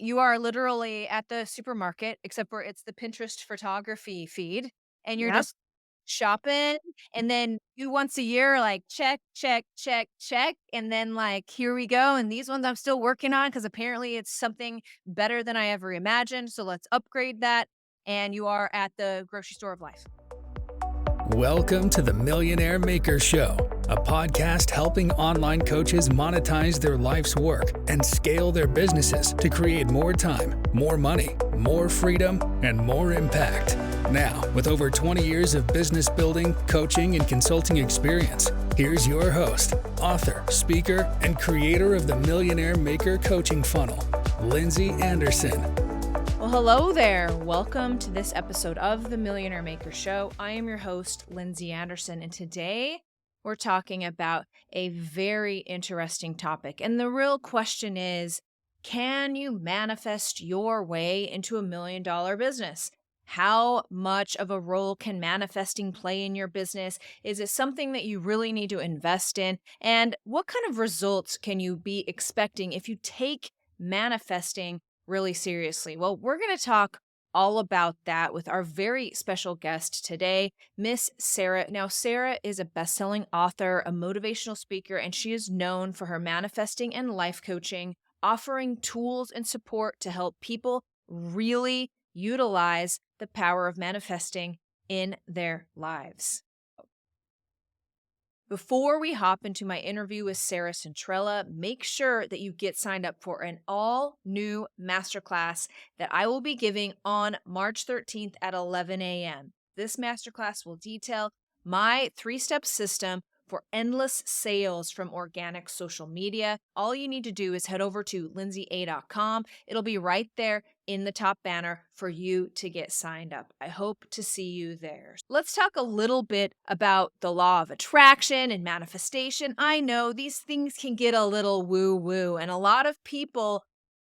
You are literally at the supermarket, except for it's the Pinterest photography feed, and you're Yep. just shopping, and then you once a year, like, check, check, check, check, and then, like, here we go, and these ones I'm still working on because apparently it's something better than I ever imagined, so let's upgrade that, and you are at the grocery store of life. Welcome to the Millionaire Maker Show, a podcast helping online coaches monetize their life's work and scale their businesses to create more time, more money, more freedom, and more impact. Now, with over 20 years of business building, coaching, and consulting experience, here's your host, author, speaker, and creator of the Millionaire Maker Coaching Funnel, Lindsey Anderson. Well, hello there. Welcome to this episode of the Millionaire Maker Show. I am your host, Lindsey Anderson, and today we're talking about a very interesting topic. And the real question is, can you manifest your way into $1 million business? How much of a role can manifesting play in your business? Is it something that you really need to invest in? And what kind of results can you be expecting if you take manifesting really seriously? Well, we're going to talk all about that with our very special guest today, Miss Sarah. Now, Sarah is a best-selling author, a motivational speaker, and she is known for her manifesting and life coaching, offering tools and support to help people really utilize the power of manifesting in their lives. Before we hop into my interview with Sarah Centrella, make sure that you get signed up for an all new masterclass that I will be giving on March 13th at 11 a.m. This masterclass will detail my 3-step system for endless sales from organic social media. All you need to do is head over to lindseya.com. It'll be right there in the top banner for you to get signed up. I hope to see you there. Let's talk a little bit about the law of attraction and manifestation. I know these things can get a little woo-woo, and a lot of people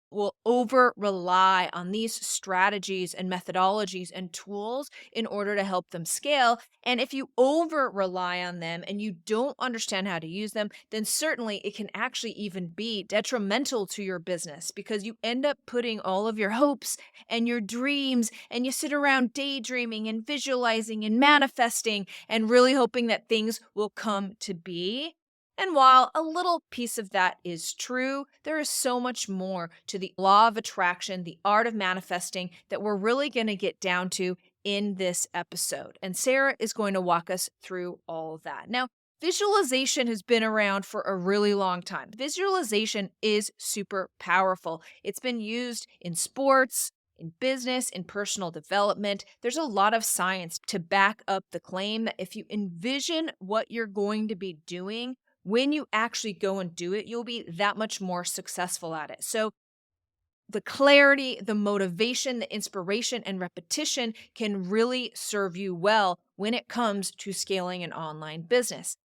will over rely on these strategies and methodologies and tools in order to help them scale. And if you over rely on them and you don't understand how to use them, then certainly it can actually even be detrimental to your business because you end up putting all of your hopes and your dreams and you sit around daydreaming and visualizing and manifesting and really hoping that things will come to be. And while a little piece of that is true, there is so much more to the law of attraction, the art of manifesting, that we're really going to get down to in this episode. And Sarah is going to walk us through all of that. Now, visualization has been around for a really long time. Visualization is super powerful. It's been used in sports, in business, in personal development. There's a lot of science to back up the claim that if you envision what you're going to be doing, when you actually go and do it, you'll be that much more successful at it. So the clarity, the motivation, the inspiration, and repetition can really serve you well when it comes to scaling an online business.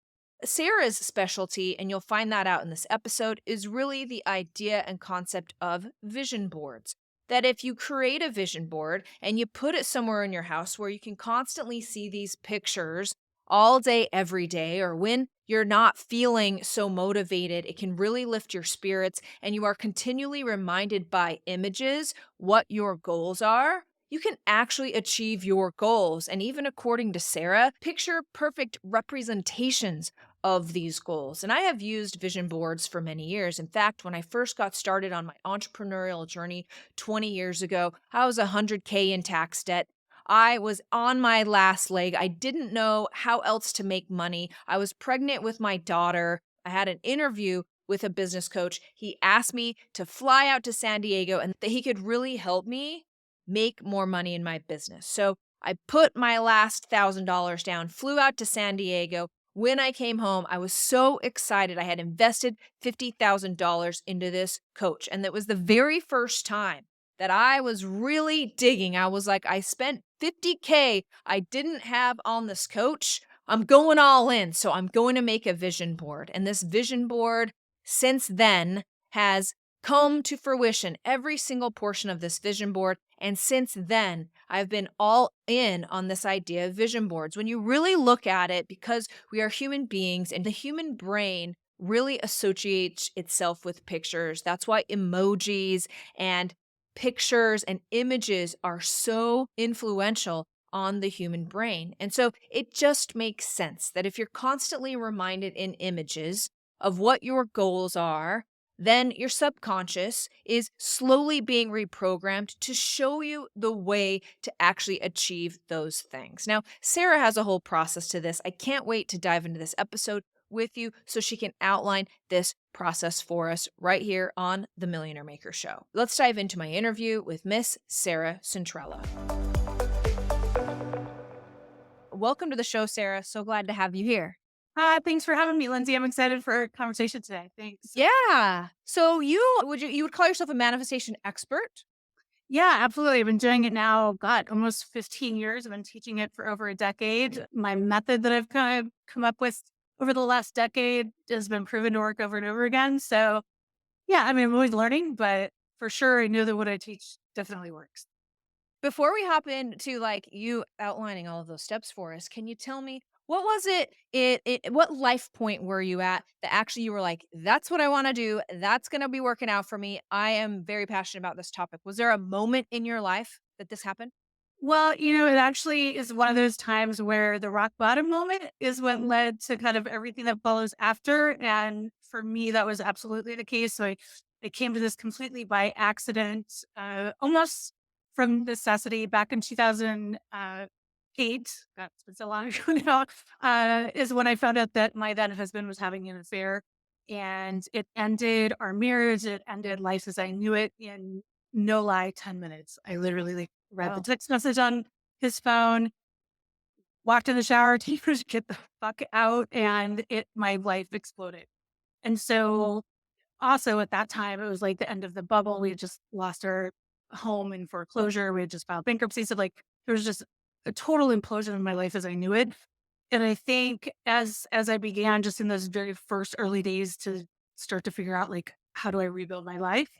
Sarah's specialty, and you'll find that out in this episode, is really the idea and concept of vision boards. That if you create a vision board and you put it somewhere in your house where you can constantly see these pictures all day, every day, or when you're not feeling so motivated, it can really lift your spirits and you are continually reminded by images what your goals are. You can actually achieve your goals. And even according to Sarah, picture perfect representations of these goals. And I have used vision boards for many years. In fact, when I first got started on my entrepreneurial journey 20 years ago, I was 100K in tax debt. I was on my last leg. I didn't know how else to make money. I was pregnant with my daughter. I had an interview with a business coach. He asked me to fly out to San Diego and that he could really help me make more money in my business. So I put my last $1,000 down, flew out to San Diego. When I came home, I was so excited. I had invested $50,000 into this coach. And that was the very first time that I was really digging. I was like, I spent 50K I didn't have on this coach. I'm going all in. So I'm going to make a vision board. And this vision board since then has come to fruition, every single portion of this vision board. And since then, I've been all in on this idea of vision boards. When you really look at it, because we are human beings and the human brain really associates itself with pictures. That's why emojis and pictures and images are so influential on the human brain. And so it just makes sense that if you're constantly reminded in images of what your goals are, then your subconscious is slowly being reprogrammed to show you the way to actually achieve those things. Now, Sarah has a whole process to this. I can't wait to dive into this episode with you so she can outline this process for us right here on the Millionaire Maker Show. Let's dive into my interview with Miss Sarah Centrella. Welcome to the show, Sarah. So glad to have you here. Thanks for having me, Lindsey. I'm excited for our conversation today. Thanks. Yeah. So you would call yourself a manifestation expert? Yeah, absolutely. I've been doing it now, God, almost 15 years. I've been teaching it for over a decade. My method that I've kind of come up with over the last decade has been proven to work over and over again. So, yeah, I mean, I'm always learning, but for sure, I know that what I teach definitely works. Before we hop into like you outlining all of those steps for us, can you tell me what was it what life point were you at that actually you were like, that's what I want to do. That's going to be working out for me. I am very passionate about this topic. Was there a moment in your life that this happened? Well, it actually is one of those times where the rock bottom moment is what led to kind of everything that follows after. And for me, that was absolutely the case. So I came to this completely by accident, almost from necessity back in 2008. God, it's been so long ago now, is when I found out that my then husband was having an affair. And it ended our marriage. It ended life as I knew it in no lie, 10 minutes. I literally read the Wow. text message on his phone, walked in the shower, told him to get the fuck out, and my life exploded. And so also at that time, it was like the end of the bubble. We had just lost our home in foreclosure. We had just filed bankruptcy. So like there was just a total implosion of my life as I knew it. And I think as I began just in those very first early days to start to figure out like how do I rebuild my life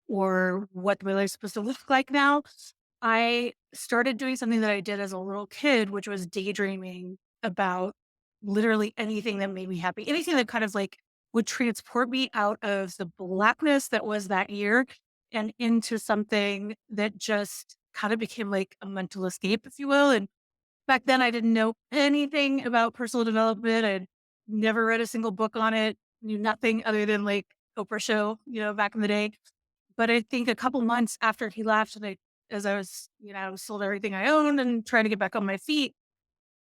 or what my life's supposed to look like now, I started doing something that I did as a little kid, which was daydreaming about literally anything that made me happy, anything that kind of like would transport me out of the blackness that was that year and into something that just kind of became like a mental escape, if you will. And back then, I didn't know anything about personal development. I'd never read a single book on it, knew nothing other than like Oprah show, back in the day. But I think a couple months after he left, and as I was, sold everything I owned and trying to get back on my feet,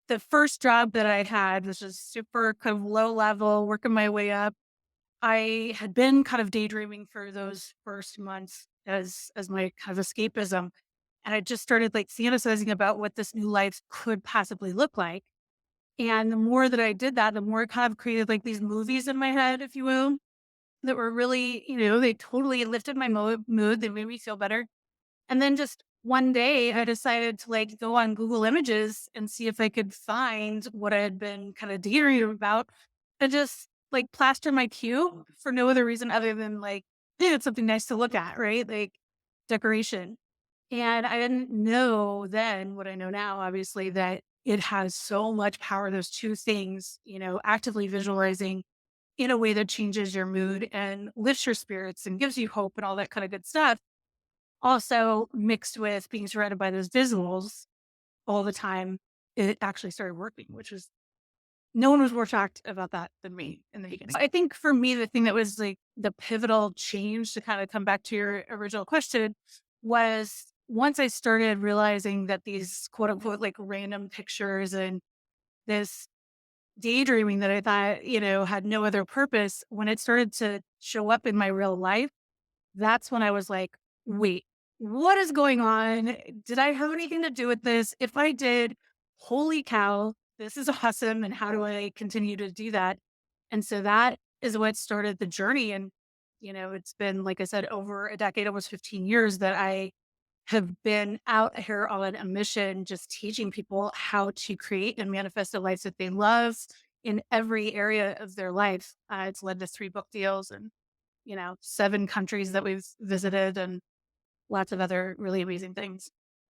the first job that I had was just super kind of low level, working my way up. I had been kind of daydreaming for those first months as my kind of escapism. And I just started like fantasizing about what this new life could possibly look like. And the more that I did that, the more it kind of created like these movies in my head, if you will, that were really, they totally lifted my mood. They made me feel better. And then just one day I decided to like go on Google Images and see if I could find what I had been kind of daydreaming about and just like plaster my cube for no other reason other than like, hey, it's something nice to look at, right? Like decoration. And I didn't know then what I know now, obviously, that it has so much power, those two things, actively visualizing in a way that changes your mood and lifts your spirits and gives you hope and all that kind of good stuff. Also mixed with being surrounded by those visuals all the time, it actually started working, which was no one was more shocked about that than me in the beginning. I think for me, the thing that was like the pivotal change to kind of come back to your original question was once I started realizing that these quote unquote like random pictures and this daydreaming that I thought, had no other purpose, when it started to show up in my real life, that's when I was like, wait, what is going on? Did I have anything to do with this? If I did, holy cow, this is awesome. And how do I continue to do that? And so that is what started the journey. And, it's been, like I said, over a decade, almost 15 years that I have been out here on a mission, just teaching people how to create and manifest a life that they love in every area of their life. It's led to 3 book deals and 7 countries that we've visited and lots of other really amazing things.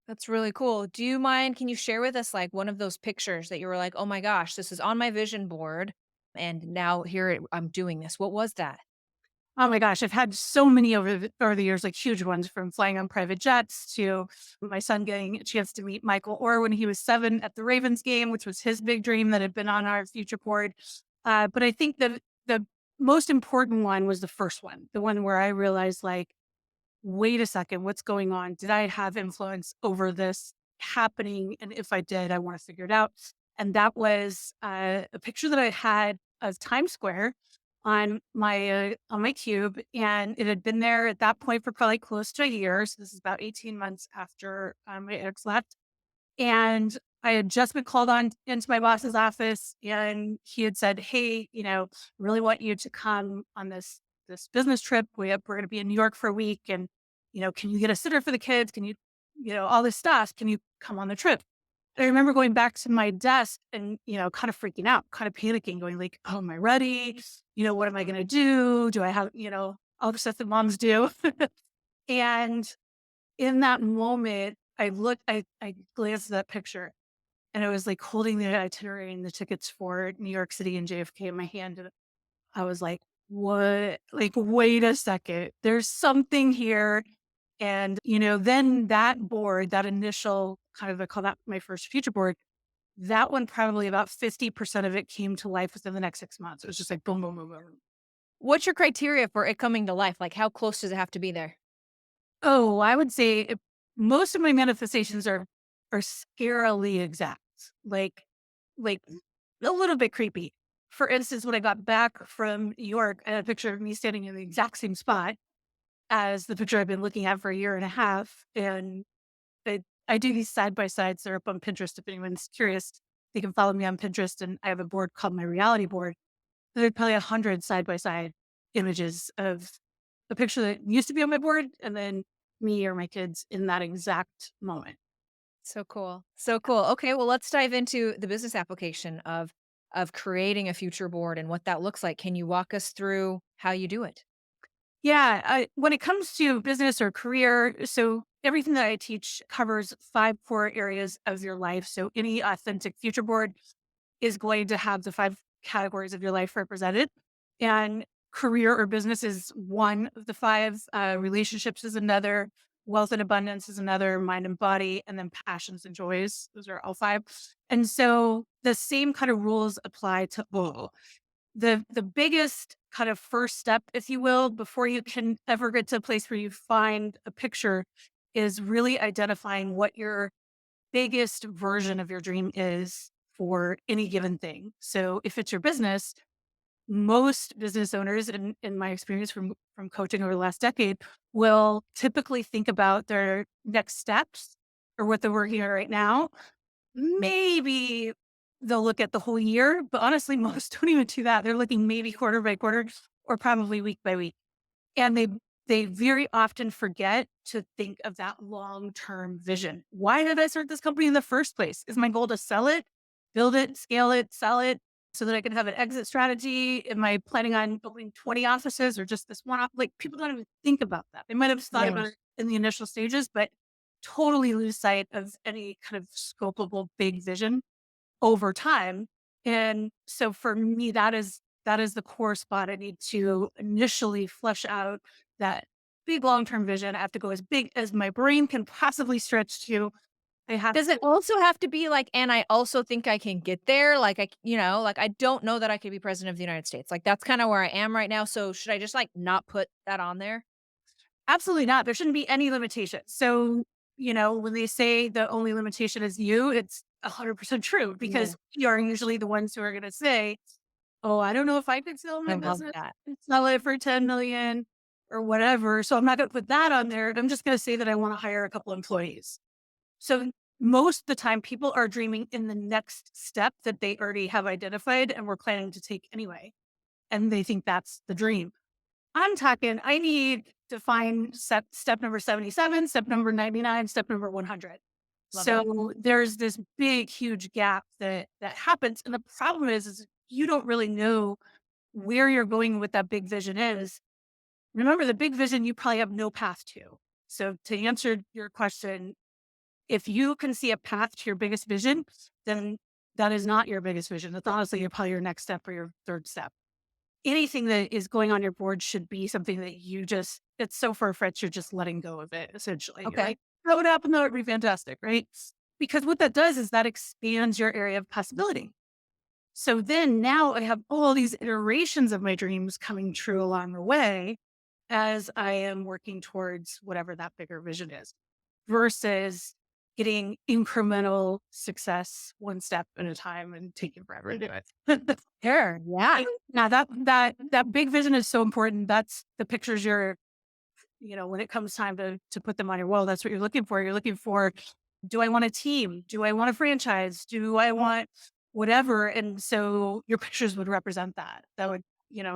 That's really cool. Do you mind can you share with us, like, one of those pictures that you were like, "Oh my gosh, this is on my vision board, and now here I'm doing this." What was that? Oh my gosh, I've had so many over the years, like huge ones, from flying on private jets to my son getting a chance to meet Michael Orr when he was 7 at the Ravens game, which was his big dream that had been on our future board. But I think that the most important one was the first one, the one where I realized, like, wait a second, what's going on? Did I have influence over this happening? And if I did, I want to figure it out. And that was a picture that I had of Times Square on my cube, and it had been there at that point for probably close to a year. So this is about 18 months after my ex left, and I had just been called on into my boss's office, and he had said, "Hey, really want you to come on this business trip. We're going to be in New York for a week, and can you get a sitter for the kids? Can you, all this stuff? Can you come on the trip?" I remember going back to my desk and, kind of freaking out, kind of panicking, going like, "Oh, am I ready? What am I going to do? Do I have, all the stuff that moms do?" And in that moment, I glanced at that picture, and I was like holding the itinerary and the tickets for New York City and JFK in my hand. And I was like, what? Like, wait a second, there's something here. And, then that board, that initial kind of, I call that my first future board, that one, probably about 50% of it came to life within the next 6 months. It was just like boom, boom, boom, boom. What's your criteria for it coming to life? Like, how close does it have to be there? Oh, I would say most of my manifestations are scarily exact, like a little bit creepy. For instance, when I got back from New York, I had a picture of me standing in the exact same spot as the picture I've been looking at for a year and a half. And I do these side by sides. They're up on Pinterest. If anyone's curious, they can follow me on Pinterest. And I have a board called my reality board. There's probably 100 side by side images of the picture that used to be on my board, and then me or my kids in that exact moment. So cool. So cool. Okay, well, let's dive into the business application of creating a future board and what that looks like. Can you walk us through how you do it? Yeah, when it comes to business or career, so everything that I teach covers 5 core areas of your life. So any authentic future board is going to have the 5 categories of your life represented. And career or business is one of the 5. Relationships is another. Wealth and abundance is another. Mind and body, and then passions and joys. Those are all 5. And so the same kind of rules apply to all. The biggest kind of first step, if you will, before you can ever get to a place where you find a picture, is really identifying what your biggest version of your dream is for any given thing. So if it's your business, most business owners, in my experience from coaching over the last decade, will typically think about their next steps or what they're working on right now. Maybe they'll look at the whole year, but honestly, most don't even do that. They're looking maybe quarter by quarter or probably week by week. And they very often forget to think of that long-term vision. Why did I start this company in the first place? Is my goal to sell it, build it, scale it, sell it so that I can have an exit strategy? Am I planning on building 20 offices or just this one? Like, people don't even think about that. They might have thought about it in the initial stages, but totally lose sight of any kind of scopable big vision over time. And so for me, that is the core spot. I need to initially flesh out that big long-term vision. I have to go as big as my brain can possibly stretch to. Does it also have to be like, and I also think I can get there? Like, like, I don't know that I could be president of the United States. Like, that's kind of where I am right now. So should I just like not put that on there? Absolutely not. There shouldn't be any limitations. So, when they say the only limitation is you, it's 100% true, because we are usually the ones who are going to say, "Oh, I don't know if I could sell I my love business, that. sell it for 10 million or whatever." So I'm not going to put that on there. I'm just going to say that I want to hire a couple employees. So most of the time, people are dreaming in the next step that they already have identified and we're planning to take anyway. And they think that's the dream. I'm talking, I need to find step number 77, step number 99, step number 100. Love that. So there's this big, huge gap that happens. And the problem is you don't really know where you're going with that big vision is. Remember, the big vision, you probably have no path to. So to answer your question, if you can see a path to your biggest vision, then that is not your biggest vision. That's honestly probably your next step or your third step. anything that is going on your board should be something that it's so far-fetched, you're just letting go of it, essentially. You're Okay. like, that would happen, that would be fantastic, right? Because what that does is that expands your area of possibility. So then now I have all these iterations of my dreams coming true along the way as I am working towards whatever that bigger vision is, versus getting incremental success one step at a time and taking forever to do it. Sure. Yeah. Now that big vision is so important. That's the pictures when it comes time to put them on your wall, that's what you're looking for. You're looking for, do I want a team? Do I want a franchise? Do I want whatever? And so your pictures would represent that. That would,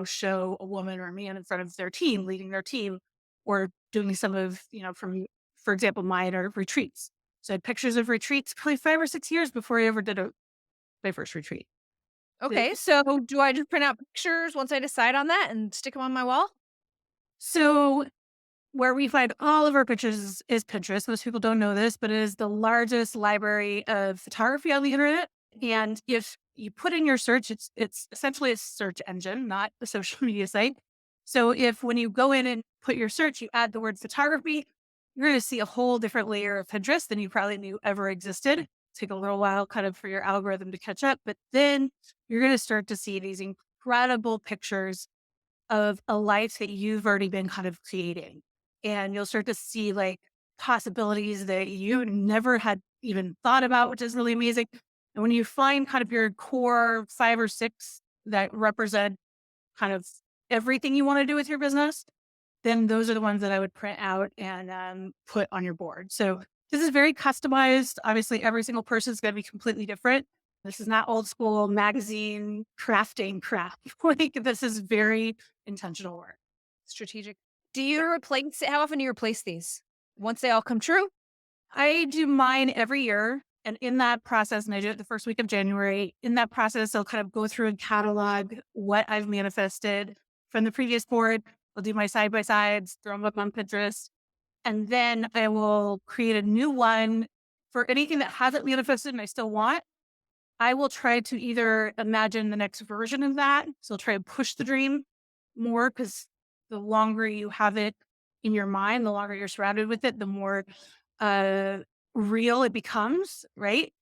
show a woman or a man in front of their team, leading their team, or doing some of, for example, mine are retreats. So I had pictures of retreats probably 5 or 6 years before I ever did my first retreat. Okay. So do I just print out pictures once I decide on that and stick them on my wall? So where we find all of our pictures is Pinterest. Most people don't know this, but it is the largest library of photography on the internet. And if you put in your search, it's essentially a search engine, not a social media site. So if when you go in and put your search, you add the word photography, you're going to see a whole different layer of Pinterest than you probably knew ever existed. Take a little while kind of for your algorithm to catch up, but then you're going to start to see these incredible pictures of a life that you've already been kind of creating. And you'll start to see like possibilities that you never had even thought about, which is really amazing. And when you find kind of your core 5 or 6 that represent kind of everything you want to do with your business, then those are the ones that I would print out and put on your board. So this is very customized. Obviously, every single person is going to be completely different. This is not old school magazine crafting crap. Like this is very intentional work. Strategic. Do you replace it? How often do you replace these? Once they all come true? I do mine every year. And in that process, and I do it the first week of January, in that process, I'll kind of go through and catalog what I've manifested from the previous board. I'll do my side by sides, throw them up on Pinterest. And then I will create a new one for anything that hasn't manifested and I still want. I will try to either imagine the next version of that. So I'll try to push the dream more because the longer you have it in your mind, the longer you're surrounded with it, the more real it becomes, right?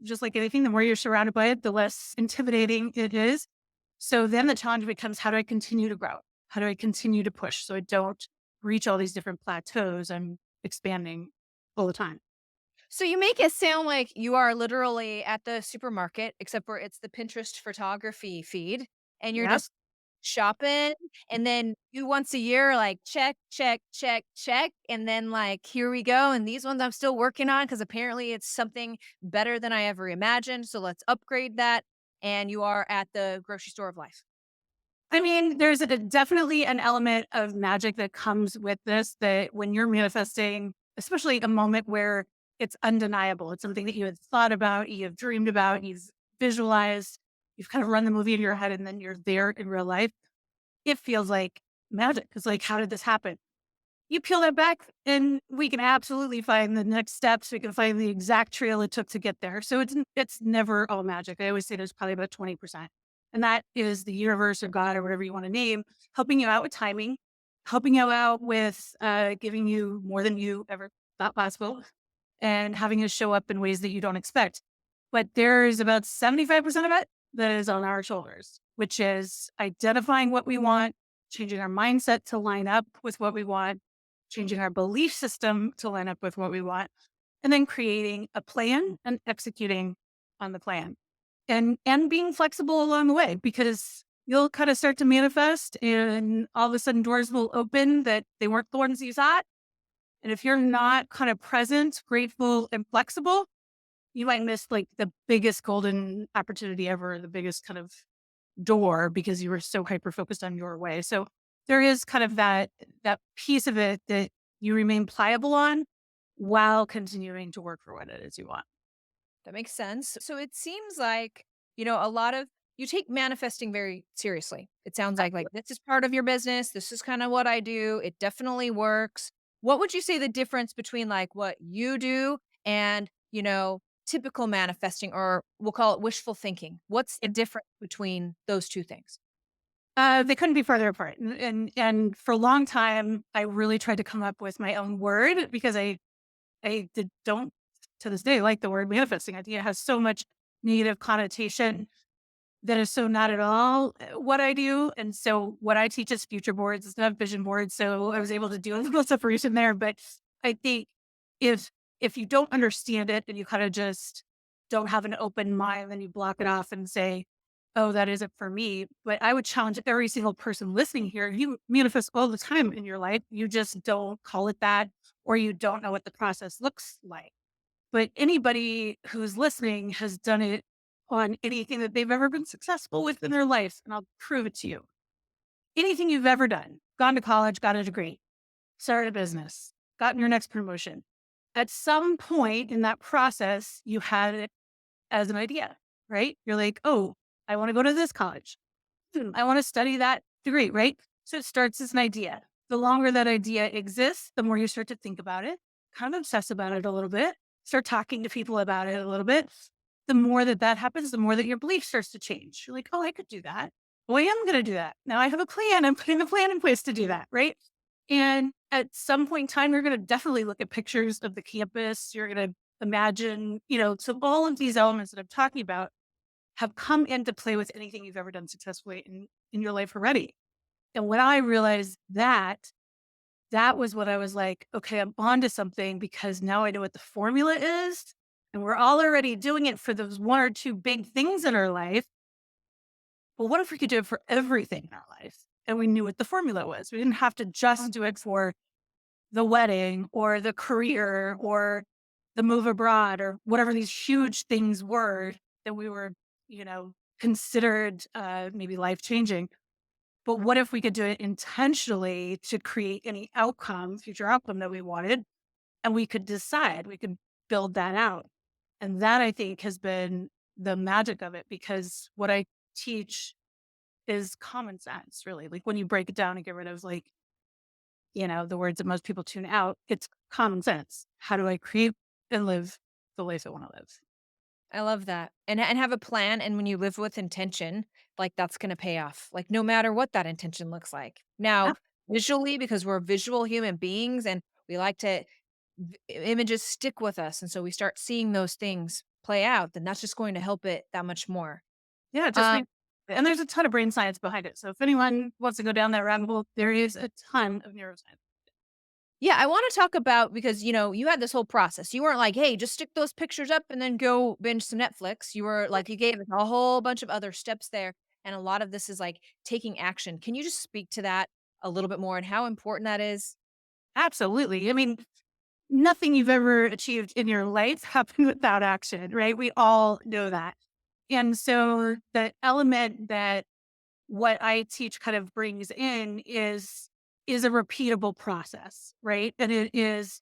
Just like anything, the more you're surrounded by it, the less intimidating it is. So then the challenge becomes, how do I continue to grow? How do I continue to push so I don't reach all these different plateaus? I'm expanding all the time. So you make it sound like you are literally at the supermarket, except for it's the Pinterest photography feed, and you're Yep. just shopping, and then you once a year, like, check, check, check, check, and then, like, here we go, and these ones I'm still working on because apparently it's something better than I ever imagined, so let's upgrade that, and you are at the grocery store of life. I mean, there's definitely an element of magic that comes with this, that when you're manifesting, especially a moment where it's undeniable, it's something that you had thought about, you have dreamed about, you've visualized, you've kind of run the movie in your head, and then you're there in real life. It feels like magic. It's like, how did this happen? You peel that back and we can absolutely find the next steps. We can find the exact trail it took to get there. So it's never all magic. I always say there's probably about 20%. And that is the universe or God or whatever you want to name, helping you out with timing, helping you out with giving you more than you ever thought possible, and having it show up in ways that you don't expect. But there's about 75% of it that is on our shoulders, which is identifying what we want, changing our mindset to line up with what we want, changing our belief system to line up with what we want, and then creating a plan and executing on the plan. And being flexible along the way, because you'll kind of start to manifest and all of a sudden doors will open that they weren't the ones you thought. And if you're not kind of present, grateful, and flexible, you might miss like the biggest golden opportunity ever, the biggest kind of door, because you were so hyper focused on your way. So there is kind of that piece of it that you remain pliable on while continuing to work for what it is you want. That makes sense. So it seems like, a lot of you take manifesting very seriously. It sounds like this is part of your business. This is kind of what I do. It definitely works. What would you say the difference between like what you do and, typical manifesting, or we'll call it wishful thinking? What's the difference between those two things? They couldn't be further apart. And for a long time, I really tried to come up with my own word because don't to this day like the word manifesting. I think it has so much negative connotation that is so not at all what I do. And so what I teach is future boards. It's not vision boards. So I was able to do a little separation there. But I think if if you don't understand it and you kind of just don't have an open mind, then you block it off and say, oh, that isn't for me. But I would challenge every single person listening here. You manifest all the time in your life. You just don't call it that, or you don't know what the process looks like. But anybody who's listening has done it on anything that they've ever been successful with in their life. And I'll prove it to you. Anything you've ever done, gone to college, got a degree, started a business, gotten your next promotion. At some point in that process, you had it as an idea, right? You're like, oh, I want to go to this college. I want to study that degree, right? So it starts as an idea. The longer that idea exists, the more you start to think about it, kind of obsess about it a little bit, start talking to people about it a little bit. The more that that happens, the more that your belief starts to change. You're like, oh, I could do that. Oh, I am going to do that. Now I have a plan. I'm putting a plan in place to do that, right? And at some point in time, you're going to definitely look at pictures of the campus. You're going to imagine, so all of these elements that I'm talking about have come into play with anything you've ever done successfully in your life already. And when I realized that, that was what I was like, okay, I'm onto something because now I know what the formula is. And we're all already doing it for those one or two big things in our life. Well, what if we could do it for everything in our life? And we knew what the formula was. We didn't have to just do it for the wedding or the career or the move abroad or whatever these huge things were that we were, considered maybe life changing. But what if we could do it intentionally to create any future outcome that we wanted? And we could decide, we could build that out. And that I think has been the magic of it, because what I teach is common sense, really. Like when you break it down and get rid of the words that most people tune out, it's common sense. How do I create and live the life I want to live? I love that. And have a plan, and when you live with intention, like, that's gonna pay off, like, no matter what that intention looks like. Now, Yeah, visually, because we're visual human beings and we like to images stick with us, and so we start seeing those things play out, then that's just going to help it that much more. yeah, Um, and there's a ton of brain science behind it. So if anyone wants to go down that rabbit hole, there is a ton of neuroscience. yeah, I wanna talk about, because, you had this whole process. You weren't like, "Hey, just stick those pictures up and then go binge some Netflix." You were like, you gave us a whole bunch of other steps there, and a lot of this is, like, taking action. Can you just speak to that a little bit more and how important that is? Absolutely. I mean, nothing you've ever achieved in your life happened without action, right? We all know that. And so the element that what I teach kind of brings in is a repeatable process, right? And it is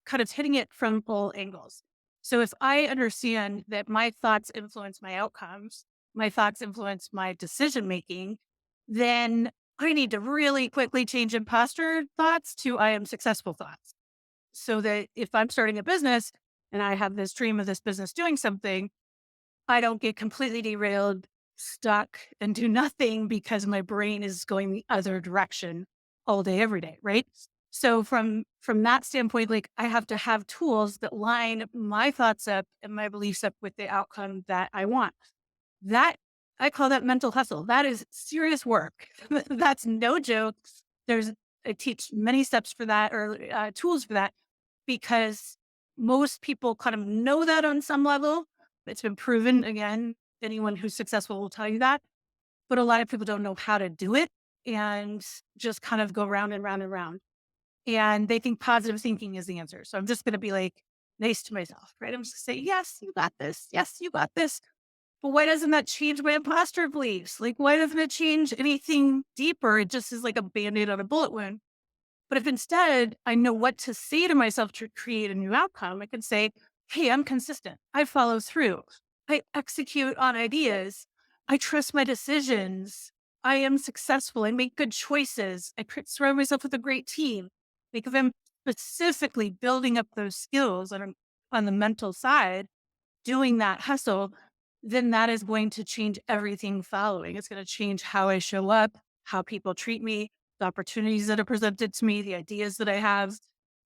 kind of hitting it from all angles. So if I understand that my thoughts influence my outcomes, my thoughts influence my decision making, then I need to really quickly change imposter thoughts to I am successful thoughts. So that if I'm starting a business and I have this dream of this business doing something, I don't get completely derailed, stuck, and do nothing because my brain is going the other direction all day, every day, right? So from that standpoint, like I have to have tools that line my thoughts up and my beliefs up with the outcome that I want. That I call that mental hustle. That is serious work. That's no joke. There's I teach many steps for that, or tools for that, because most people kind of know that on some level. It's been proven. Again, anyone who's successful will tell you that. But a lot of people don't know how to do it and just kind of go round and round and round. And they think positive thinking is the answer. So I'm just going to be like nice to myself, right? I'm just going to say, yes, you got this. Yes, you got this. But why doesn't that change my imposter beliefs? Like, why doesn't it change anything deeper? It just is like a band-aid on a bullet wound. But if instead I know what to say to myself to create a new outcome, I can say, hey, I'm consistent. I follow through. I execute on ideas. I trust my decisions. I am successful. I make good choices. Surround myself with a great team. Like if I'm specifically building up those skills on the mental side, doing that hustle, then that is going to change everything following. It's going to change how I show up, how people treat me, the opportunities that are presented to me, the ideas that I have,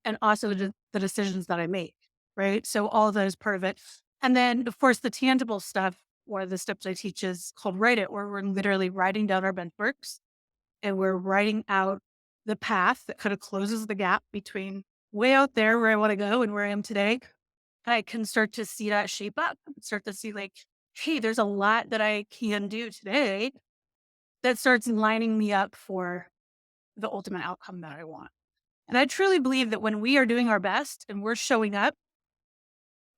and also the decisions that I make. Right. So all of that is part of it. And then, of course, the tangible stuff, one of the steps I teach is called Write It, where we're literally writing down our benchmarks and we're writing out the path that kind of closes the gap between way out there where I want to go and where I am today. I can start to see that shape up, start to see like, hey, there's a lot that I can do today that starts lining me up for the ultimate outcome that I want. And I truly believe that when we are doing our best and we're showing up,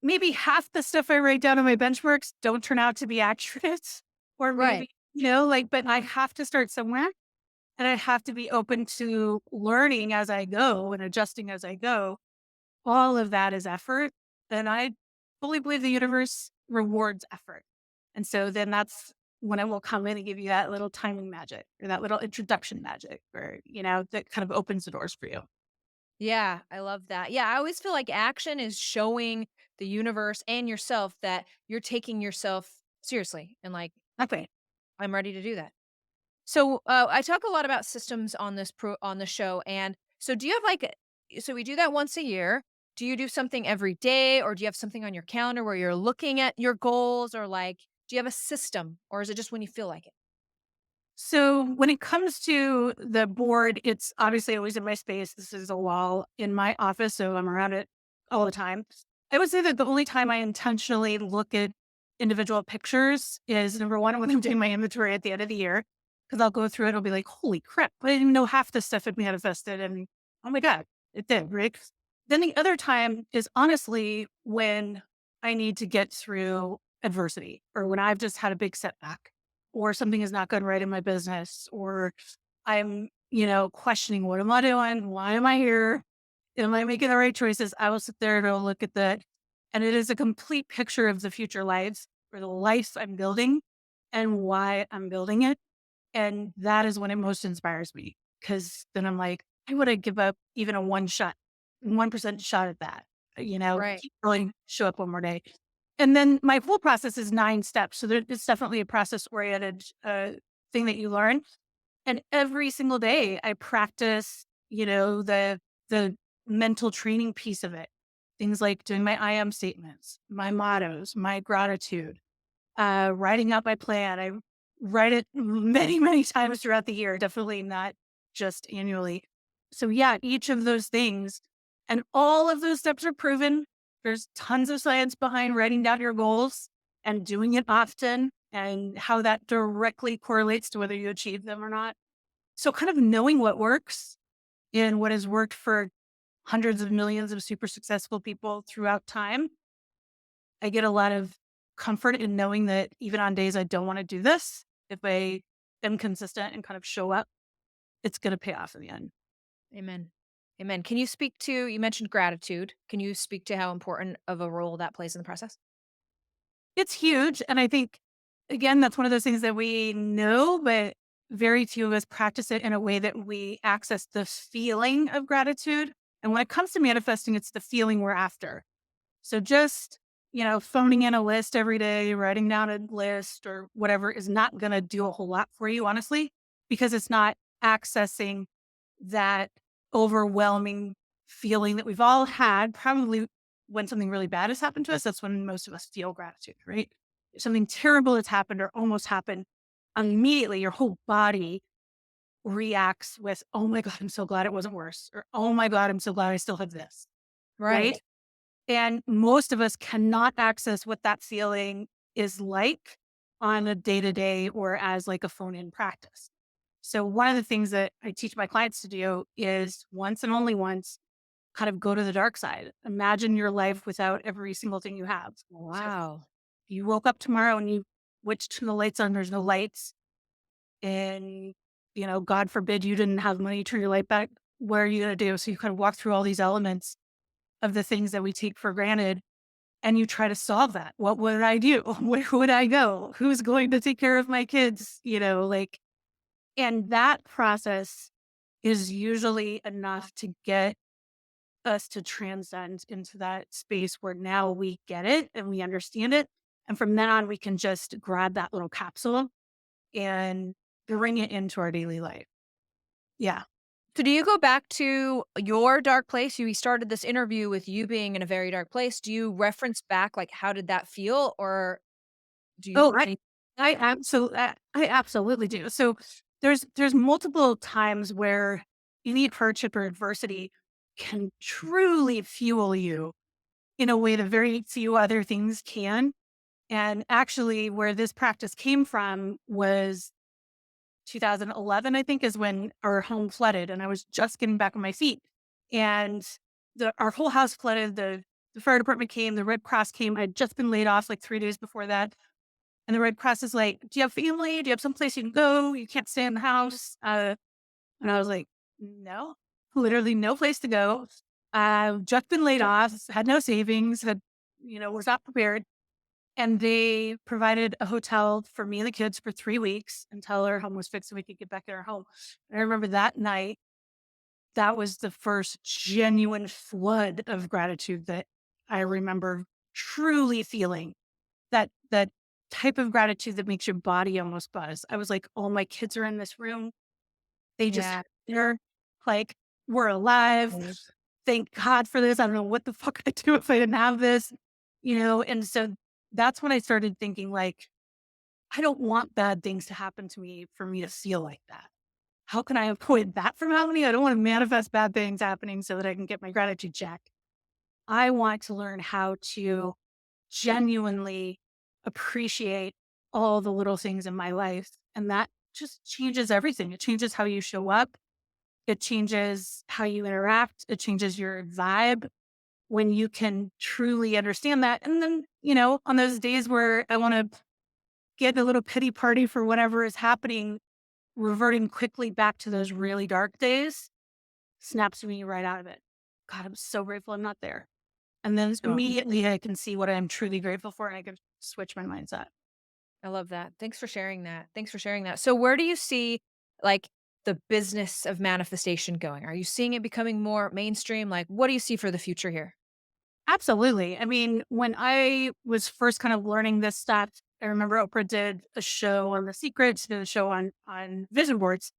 maybe half the stuff I write down on my benchmarks don't turn out to be accurate. Or Right. maybe, but I have to start somewhere and I have to be open to learning as I go and adjusting as I go. All of that is effort. And I fully believe the universe rewards effort. And so then that's when it will come in and give you that little timing magic or that little introduction magic or, that kind of opens the doors for you. Yeah, I love that. Yeah, I always feel like action is showing the universe and yourself that you're taking yourself seriously and like, Okay. I'm ready to do that. So, I talk a lot about systems on on the show, and so do you have so we do that once a year. Do you do something every day, or do you have something on your calendar where you're looking at your goals, or like, do you have a system, or is it just when you feel like it? So when it comes to the board, it's obviously always in my space. This is a wall in my office, so I'm around it all the time. I would say that the only time I intentionally look at individual pictures is number one, when I'm doing my inventory at the end of the year, because I'll go through it. I'll be like, holy crap, I didn't even know half this stuff had manifested. And oh my God, it did, right? Then the other time is honestly when I need to get through adversity or when I've just had a big setback or something is not going right in my business, or I'm, questioning what am I doing? Why am I here? Am I making the right choices? I will sit there and I'll look at that. And it is a complete picture of the future lives or the life I'm building and why I'm building it. And that is when it most inspires me. Cause then I'm like, I would have give up even a 1% shot at that, Right. keep going, show up one more day. And then my whole process is 9 steps. So it's definitely a process oriented thing that you learn. And every single day I practice, the mental training piece of it. Things like doing my I am statements, my mottos, my gratitude, writing out my plan. I write it many, many times throughout the year, definitely not just annually. So yeah, each of those things and all of those steps are proven. There's tons of science behind writing down your goals and doing it often and how that directly correlates to whether you achieve them or not. So kind of knowing what works and what has worked for hundreds of millions of super successful people throughout time, I get a lot of comfort in knowing that even on days I don't want to do this, if I am consistent and kind of show up, it's going to pay off in the end. Amen. Amen. Can you speak to, you mentioned gratitude. Can you speak to how important of a role that plays in the process? It's huge. And I think, again, that's one of those things that we know, but very few of us practice it in a way that we access the feeling of gratitude. And when it comes to manifesting, it's the feeling we're after. So just, phoning in a list every day, writing down a list or whatever is not going to do a whole lot for you, honestly, because it's not accessing that overwhelming feeling that we've all had, probably when something really bad has happened to us. That's when most of us feel gratitude, right? If something terrible has happened or almost happened, immediately your whole body reacts with, oh my God, I'm so glad it wasn't worse. Or, oh my God, I'm so glad I still have this. Right. Right. And most of us cannot access what that feeling is like on a day to day or as like a phone in practice. So one of the things that I teach my clients to do is once and only once, kind of go to the dark side. Imagine your life without every single thing you have. So if Wow. you woke up tomorrow and you switched the lights on, there's no lights, and God forbid you didn't have money to turn your light back. What are you going to do? So you kind of walk through all these elements of the things that we take for granted and you try to solve that. What would I do? Where would I go? Who's going to take care of my kids? And that process is usually enough to get us to transcend into that space where now we get it and we understand it. And from then on, we can just grab that little capsule and bring it into our daily life. Yeah. So do you go back to your dark place? You started this interview with you being in a very dark place. Do you reference back, like, how did that feel? Or do you Oh, can you I absolutely do. So there's multiple times where any hardship or adversity can truly fuel you in a way that very few other things can. And actually, where this practice came from was 2011, I think, is when our home flooded, and I was just getting back on my feet. And our whole house flooded. The fire department came, the Red Cross came. I'd just been laid off like 3 days before that. And the Red Cross is like, "Do you have family? Do you have someplace you can go? You can't stay in the house." And I was like, "No, literally no place to go. I've just been laid off, had no savings, was not prepared." And they provided a hotel for me and the kids for 3 weeks until our home was fixed and we could get back in our home. And I remember that night, that was the first genuine flood of gratitude that I remember truly feeling. That type of gratitude that makes your body almost buzz. I was like, "Oh, my kids are in this room. They just Yeah. they're like, we're alive. Right. Thank God for this. I don't know what the fuck I'd do if I didn't have this." And so that's when I started thinking like, I don't want bad things to happen to me for me to feel like that. How can I avoid that from happening? I don't want to manifest bad things happening so that I can get my gratitude check. I want to learn how to genuinely appreciate all the little things in my life. And that just changes everything. It changes how you show up. It changes how you interact. It changes your vibe when you can truly understand that. And then, on those days where I want to get a little pity party for whatever is happening, reverting quickly back to those really dark days snaps me right out of it. God, I'm so grateful I'm not there. And then Oh, immediately I can see what I'm truly grateful for and I can switch my mindset. I love that. Thanks for sharing that. Thanks for sharing that. So where do you see, like, the business of manifestation going? Are you seeing it becoming more mainstream? Like, what do you see for the future here? Absolutely. I mean, when I was first kind of learning this stuff, I remember Oprah did a show on The Secret, she did a show on vision boards.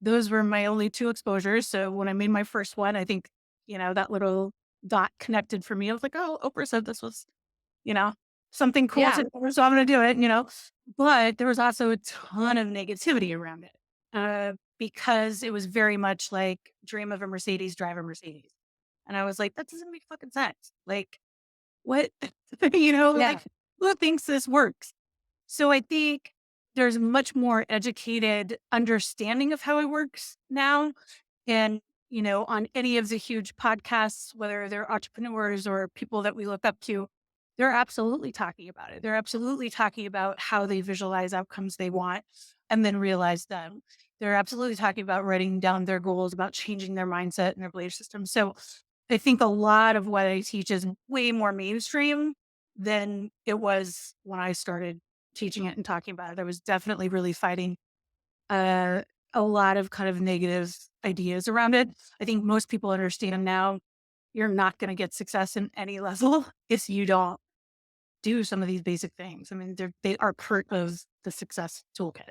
Those were my only two exposures. So when I made my first one, I think, that little dot connected for me. I was like, "Oh, Oprah said this was, you know, something cool Yeah. to do, so I'm going to do it." But there was also a ton of negativity around it because it was very much like dream of a Mercedes, drive a Mercedes. And I was like, that doesn't make fucking sense. Like, what? Yeah. Like, who thinks this works? So I think there's much more educated understanding of how it works now. And, on any of the huge podcasts, whether they're entrepreneurs or people that we look up to, they're absolutely talking about it. They're absolutely talking about how they visualize outcomes they want and then realize them. They're absolutely talking about writing down their goals, about changing their mindset and their belief system. So I think a lot of what I teach is way more mainstream than it was when I started teaching it and talking about it. I was definitely really fighting uh, a lot of kind of negative ideas around it. I think most people understand now you're not going to get success in any level if you don't do some of these basic things. I mean, they are part of the success toolkit.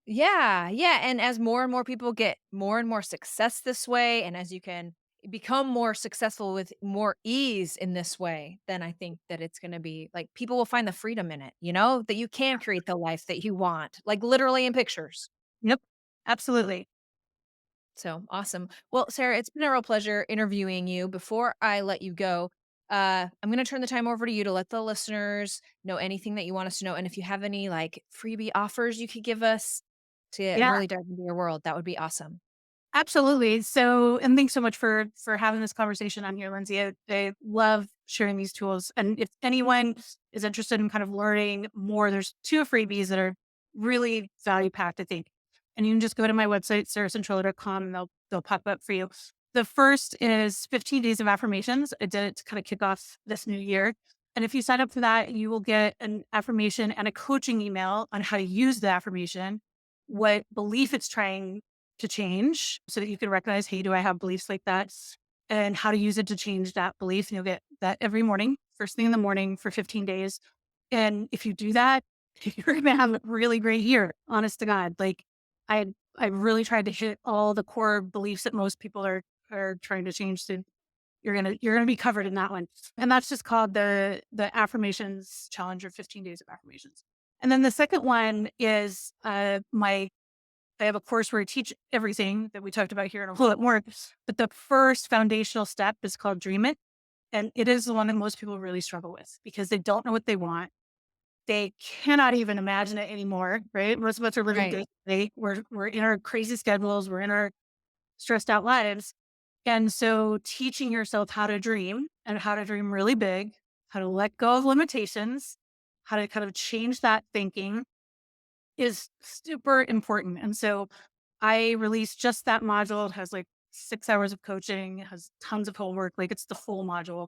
Yeah, yeah, and as more and more people get more and more success this way, and as you can become more successful with more ease in this way, then I think that it's gonna be like, people will find the freedom in it, that you can create the life that you want, like, literally in pictures. Yep, absolutely. So, awesome. Well, Sarah, it's been a real pleasure interviewing you. Before I let you go, I'm gonna turn the time over to you to let the listeners know anything that you want us to know, and if you have any, like, freebie offers you could give us to Yeah. really dive into your world, that would be awesome. Absolutely. So, and thanks so much for having this conversation on here, Lindsay. I love sharing these tools. And if anyone is interested in kind of learning more, there's two freebies that are really value packed, I think. And you can just go to my website, sarahcentrella.com, and they'll pop up for you. The first is 15 days of affirmations. I did it to kind of kick off this new year. And if you sign up for that, you will get an affirmation and a coaching email on how to use the affirmation, what belief it's trying to change so that you can recognize, hey, do I have beliefs like that? And how to use it to change that belief. And you'll get that every morning, first thing in the morning for 15 days. And if you do that, you're going to have a really great year. Honest to God. Like I, I really tried to hit all the core beliefs that most people are trying to change. To you're gonna be covered in that one, and that's just called the affirmations challenge, or 15 days of affirmations. And then the second one is I have a course where I teach everything that we talked about here and a little bit more. But the first foundational step is called Dream It. And it is the one that most people really struggle with because they don't know what they want. They cannot even imagine it anymore, right? Most of us are living Right. day. We're in our crazy schedules. We're in our stressed out lives. And so teaching yourself how to dream and how to dream really big, how to let go of limitations, how to kind of change that thinking is super important. And so I released just that module. It has like 6 hours of coaching, it has tons of homework, like it's the full module.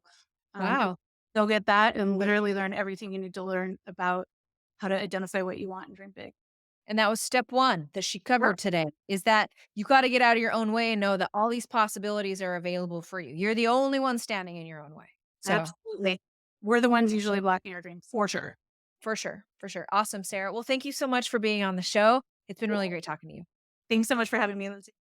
And Wow. they'll get that and literally learn everything you need to learn about how to identify what you want and dream big. And that was step one that she Yep. covered today, is that you got to get out of your own way and know that all these possibilities are available for you. You're the only one standing in your own way. So Absolutely. We're the ones usually blocking our dreams for sure. for sure, for sure. Awesome, Sarah. Well, thank you so much for being on the show. It's been really great talking to you. Thanks so much for having me, Lindsey.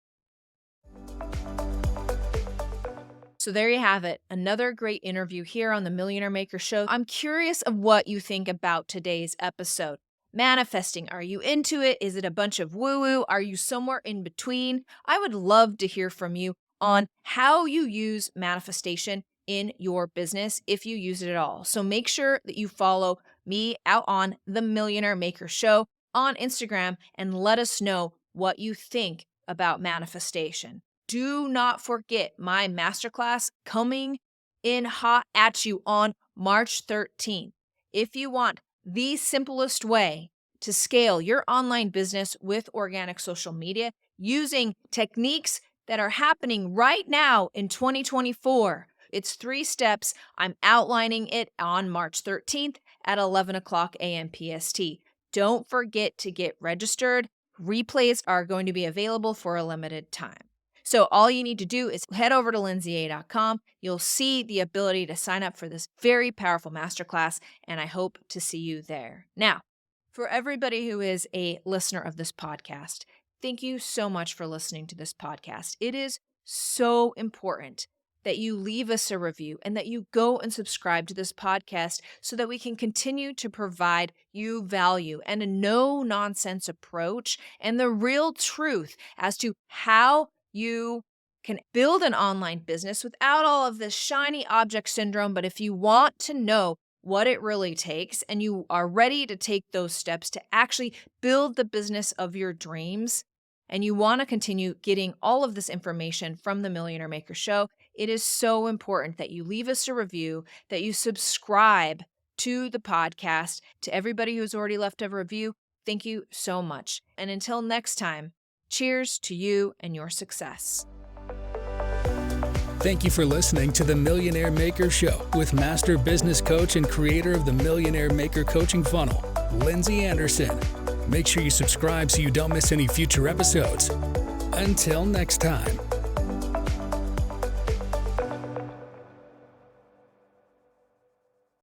So there you have it. Another great interview here on the Millionaire Maker Show. I'm curious of what you think about today's episode. Manifesting, are you into it? Is it a bunch of woo-woo? Are you somewhere in between? I would love to hear from you on how you use manifestation in your business, if you use it at all. So make sure that you follow me out on the Millionaire Maker Show on Instagram and let us know what you think about manifestation. Do not forget my masterclass coming in hot at you on March 13th. If you want the simplest way to scale your online business with organic social media using techniques that are happening right now in 2024, it's 3 steps. I'm outlining it on March 13th at 11 o'clock a.m. PST. Don't forget to get registered. Replays are going to be available for a limited time. So all you need to do is head over to lindsaya.com. You'll see the ability to sign up for this very powerful masterclass, and I hope to see you there. Now, for everybody who is a listener of this podcast, thank you so much for listening to this podcast. It is so important that you leave us a review and that you go and subscribe to this podcast so that we can continue to provide you value and a no-nonsense approach and the real truth as to how you can build an online business without all of this shiny object syndrome. But if you want to know what it really takes and you are ready to take those steps to actually build the business of your dreams, and you want to continue getting all of this information from the Millionaire Maker Show, it is so important that you leave us a review, that you subscribe to the podcast. To everybody who's already left a review, thank you so much. And until next time, cheers to you and your success. Thank you for listening to the Millionaire Maker Show with master business coach and creator of the Millionaire Maker Coaching Funnel, Lindsey Anderson. Make sure you subscribe so you don't miss any future episodes. Until next time.